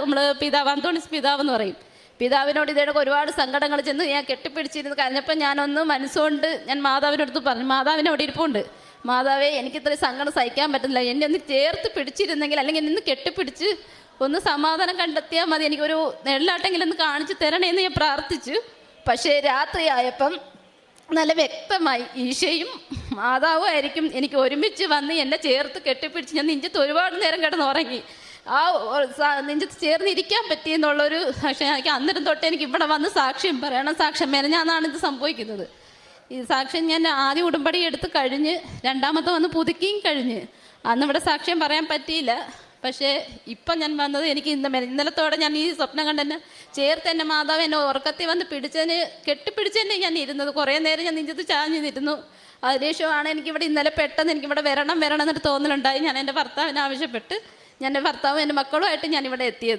നമ്മൾ പിതാവ് അന്തോണിസ് പിതാവ് എന്ന് പറയും. പിതാവിനോട് ഇതേടെ ഒരുപാട് സങ്കടങ്ങൾ ചെന്ന് ഞാൻ കെട്ടിപ്പിടിച്ചിരുന്ന് കഴിഞ്ഞപ്പോൾ ഞാനൊന്ന് മനസ്സുകൊണ്ട് ഞാൻ മാതാവിനടുത്ത് പറഞ്ഞു, മാതാവിനെ അവിടെ ഇരിപ്പുണ്ട്, മാതാവേ എനിക്ക് ഇത്രയും സങ്കടം സഹിക്കാൻ പറ്റുന്നില്ല, എന്നെ ഒന്ന് ചേർത്ത് പിടിച്ചിരുന്നെങ്കിൽ അല്ലെങ്കിൽ നിന്ന് കെട്ടിപ്പിടിച്ച് ഒന്ന് സമാധാനം കണ്ടെത്തിയാൽ മതി, എനിക്കൊരു നെല്ലാട്ടെങ്കിലും ഒന്ന് കാണിച്ചു തരണേന്ന് ഞാൻ പ്രാർത്ഥിച്ചു. പക്ഷേ രാത്രിയായപ്പം നല്ല വ്യക്തമായി ഈശോയും മാതാവും ആയിരിക്കും എനിക്ക് ഒരുമിച്ച് വന്ന് എന്നെ ചേർത്ത് കെട്ടിപ്പിടിച്ച് ഞാൻ നെഞ്ചത്ത് ഒരുപാട് നേരം കിടന്ന് ഉറങ്ങി. ആ നെഞ്ചത്ത് ചേർന്നിരിക്കാൻ പറ്റിയെന്നുള്ളൊരു സാക്ഷ്യം എനിക്ക് അന്നേരം തൊട്ട് എനിക്ക് ഇവിടെ വന്ന് സാക്ഷ്യം പറയണം. സാക്ഷ്യം മെനഞ്ഞാന്നാണ് ഇത് സംഭവിക്കുന്നത്. ഈ സാക്ഷ്യം ഞാൻ ആദ്യ ഉടമ്പടി എടുത്ത് കഴിഞ്ഞ് രണ്ടാമത്തെ വന്ന് പുതുക്കിയും കഴിഞ്ഞ് അന്ന് ഇവിടെ സാക്ഷ്യം പറയാൻ പറ്റിയില്ല. പക്ഷേ ഇപ്പം ഞാൻ വന്നത് എനിക്ക് ഇന്നലത്തോടെ ഞാൻ ഈ സ്വപ്നം കണ്ടെന്നെ ചേർത്ത് എൻ്റെ മാതാവ് എന്നെ ഉറക്കത്തിൽ വന്ന് കെട്ടിപ്പിടിച്ചതന്നെ ഞാൻ ഇരുന്നത്. കുറേ നേരം ഞാൻ നെഞ്ചത്ത് ചാഞ്ഞിരുന്നു. അതിനുശേഷമാണ് എനിക്കിവിടെ ഇന്നലെ പെട്ടെന്ന് എനിക്കിവിടെ വരണം എന്നൊരു തോന്നലുണ്ടായി. ഞാൻ എൻ്റെ ഭർത്താവിനെ ആവശ്യപ്പെട്ട് എൻ്റെ ഭർത്താവും എൻ്റെ മക്കളുമായിട്ട് ഞാനിവിടെ എത്തിയത്.